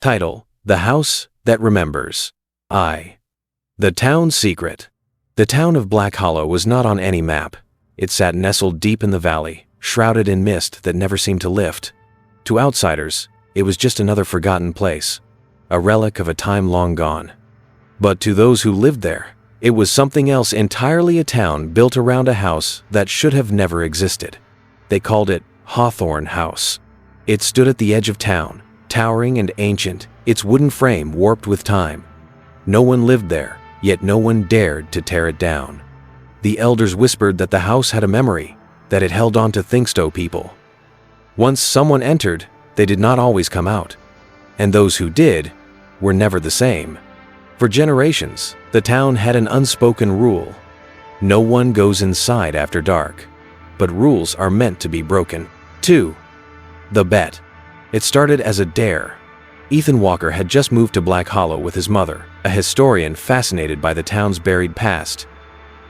Title: The House That Remembers. The Town Secret. The town of Black Hollow was not on any map. It sat nestled deep in the valley, shrouded in mist that never seemed to lift. To outsiders, it was just another forgotten place, a relic of a time long gone. But to those who lived there, it was something else entirely, a town built around a house that should have never existed. They called it Hawthorne House. It stood at the edge of town, towering and ancient, its wooden frame warped with time. No one lived there, yet no one dared to tear it down. The elders whispered that the house had a memory, that it held on to Thinksto people. Once someone entered, they did not always come out. And those who did were never the same. For generations, the town had an unspoken rule. No one goes inside after dark. But rules are meant to be broken. 2. The Bet. It started as a dare. Ethan Walker had just moved to Black Hollow with his mother, a historian fascinated by the town's buried past.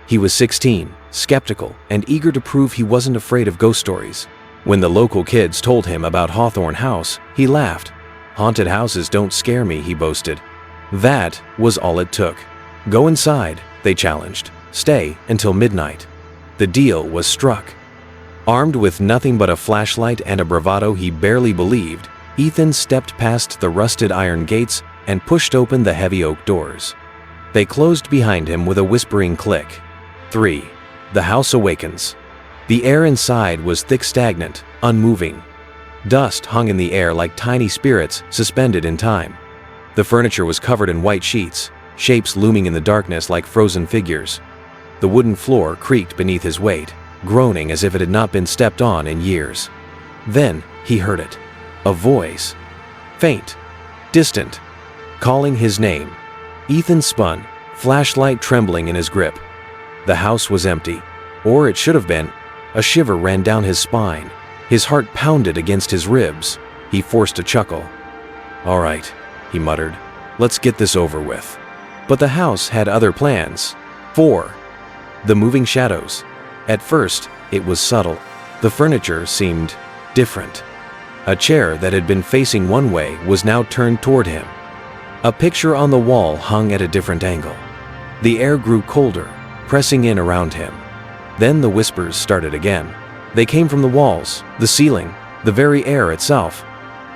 He was 16, skeptical, and eager to prove he wasn't afraid of ghost stories. When the local kids told him about Hawthorne House, he laughed. "Haunted houses don't scare me," he boasted. That was all it took. "Go inside," they challenged. "Stay until midnight." The deal was struck. Armed with nothing but a flashlight and a bravado he barely believed, Ethan stepped past the rusted iron gates and pushed open the heavy oak doors. They closed behind him with a whispering click. 3. The House Awakens. The air inside was thick, stagnant, unmoving. Dust hung in the air like tiny spirits suspended in time. The furniture was covered in white sheets, shapes looming in the darkness like frozen figures. The wooden floor creaked beneath his weight, groaning as if it had not been stepped on in years. Then he heard it. A voice. Faint, distant, calling his name. Ethan spun, flashlight trembling in his grip. The house was empty, or it should have been. A shiver ran down his spine. His heart pounded against his ribs. He forced a chuckle. "All right," he muttered. "Let's get this over with." But the house had other plans. 4. The moving shadows. At first, it was subtle. The furniture seemed different. A chair that had been facing one way was now turned toward him. A picture on the wall hung at a different angle. The air grew colder, pressing in around him. Then the whispers started again. They came from the walls, the ceiling, the very air itself.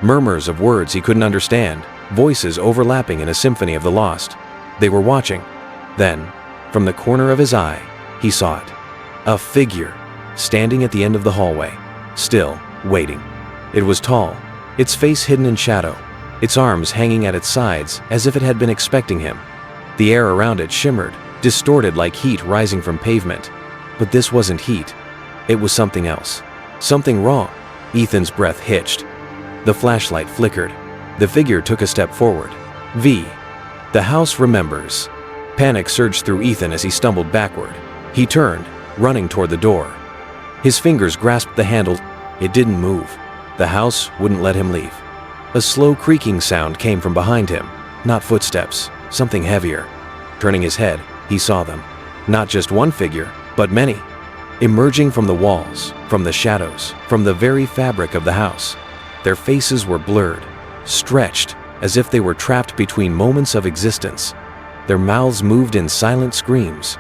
Murmurs of words he couldn't understand, voices overlapping in a symphony of the lost. They were watching. Then, from the corner of his eye, he saw it. A figure, standing at the end of the hallway, still waiting. It was tall, its face hidden in shadow, its arms hanging at its sides as if it had been expecting him. The air around it shimmered, distorted like heat rising from pavement. But this wasn't heat. It was something else. Something wrong. Ethan's breath hitched. The flashlight flickered. The figure took a step forward. V. The house remembers. Panic surged through Ethan as he stumbled backward. He turned, running toward the door. His fingers grasped the handle. It didn't move. The house wouldn't let him leave. A slow creaking sound came from behind him. Not footsteps, something heavier. Turning his head, he saw them. Not just one figure, but many. Emerging from the walls, from the shadows, from the very fabric of the house. Their faces were blurred, stretched, as if they were trapped between moments of existence. Their mouths moved in silent screams,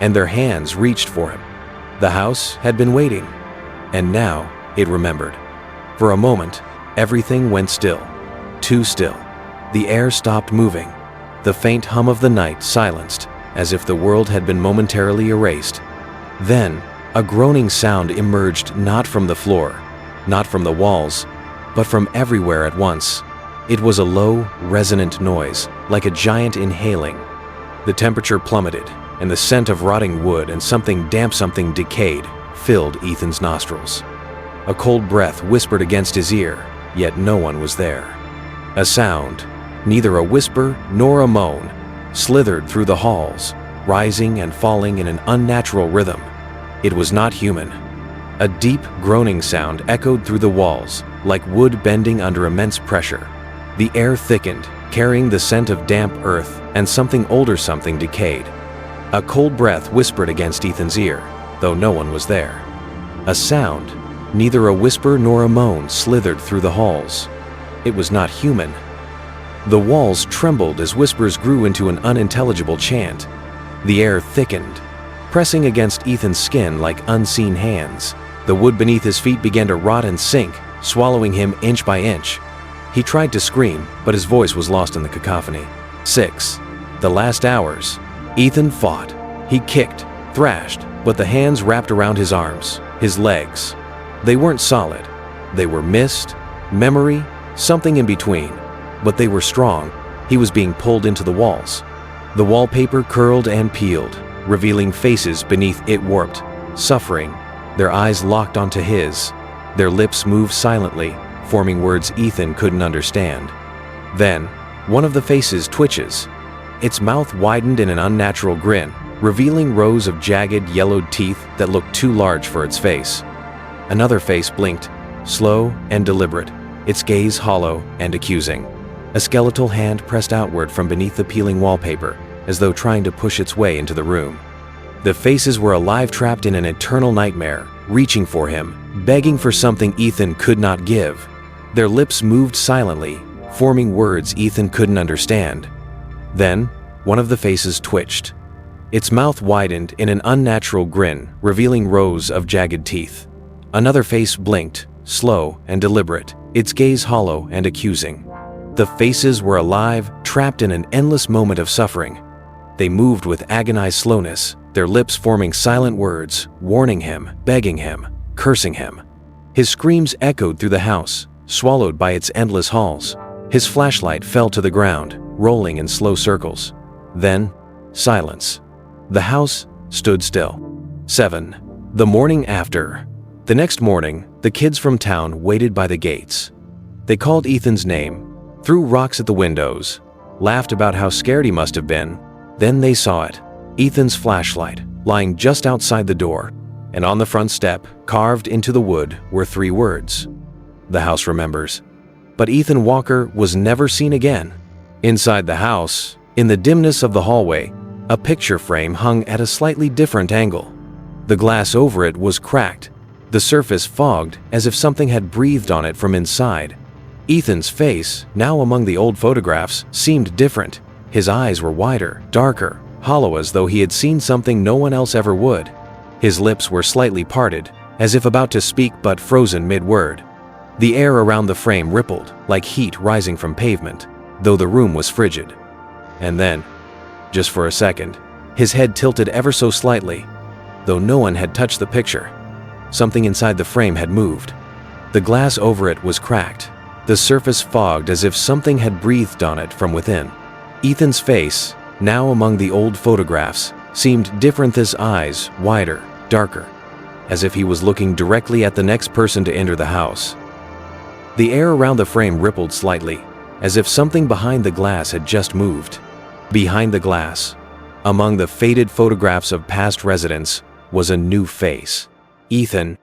and their hands reached for him. The house had been waiting, and now it remembered. For a moment, everything went still, too still. The air stopped moving. The faint hum of the night silenced, as if the world had been momentarily erased. Then, a groaning sound emerged, not from the floor, not from the walls, but from everywhere at once. It was a low, resonant noise, like a giant inhaling. The temperature plummeted, and the scent of rotting wood and something damp, something decayed, filled Ethan's nostrils. A cold breath whispered against his ear, yet no one was there. A sound, neither a whisper nor a moan, slithered through the halls, rising and falling in an unnatural rhythm. It was not human. A deep, groaning sound echoed through the walls, like wood bending under immense pressure. The air thickened, carrying the scent of damp earth and something older, something decayed. A cold breath whispered against Ethan's ear, though no one was there. A sound, neither a whisper nor a moan, slithered through the halls. It was not human. The walls trembled as whispers grew into an unintelligible chant. The air thickened, pressing against Ethan's skin like unseen hands. The wood beneath his feet began to rot and sink, swallowing him inch by inch. He tried to scream, but his voice was lost in the cacophony. 6. The last hours. Ethan fought. He kicked, thrashed, but the hands wrapped around his arms, his legs. They weren't solid. They were mist, memory, something in between. But they were strong. He was being pulled into the walls. The wallpaper curled and peeled, revealing faces beneath it warped, suffering. Their eyes locked onto his. Their lips moved silently, forming words Ethan couldn't understand. Then, one of the faces twitches. Its mouth widened in an unnatural grin, revealing rows of jagged, yellowed teeth that looked too large for its face. Another face blinked, slow and deliberate, its gaze hollow and accusing. A skeletal hand pressed outward from beneath the peeling wallpaper, as though trying to push its way into the room. The faces were alive, trapped in an eternal nightmare, reaching for him, begging for something Ethan could not give. Their lips moved silently, forming words Ethan couldn't understand. Then, one of the faces twitched. Its mouth widened in an unnatural grin, revealing rows of jagged teeth. Another face blinked, slow and deliberate, its gaze hollow and accusing. The faces were alive, trapped in an endless moment of suffering. They moved with agonized slowness, their lips forming silent words, warning him, begging him, cursing him. His screams echoed through the house, swallowed by its endless halls. His flashlight fell to the ground, rolling in slow circles. Then, silence. The house stood still. 7. The morning after. The next morning, the kids from town waited by the gates. They called Ethan's name, threw rocks at the windows, laughed about how scared he must have been. Then they saw it, Ethan's flashlight, lying just outside the door, and on the front step, carved into the wood, were 3 words. The house remembers. But Ethan Walker was never seen again. Inside the house, in the dimness of the hallway, a picture frame hung at a slightly different angle. The glass over it was cracked, the surface fogged as if something had breathed on it from inside. Ethan's face, now among the old photographs, seemed different. His eyes were wider, darker, hollow, as though he had seen something no one else ever would. His lips were slightly parted, as if about to speak but frozen mid-word. The air around the frame rippled, like heat rising from pavement, though the room was frigid. And then, just for a second, his head tilted ever so slightly. Though no one had touched the picture, something inside the frame had moved. The glass over it was cracked, the surface fogged as if something had breathed on it from within. Ethan's face, now among the old photographs, seemed different, his eyes wider, darker, as if he was looking directly at the next person to enter the house. The air around the frame rippled slightly, as if something behind the glass had just moved. Behind the glass, among the faded photographs of past residents, was a new face. Ethan,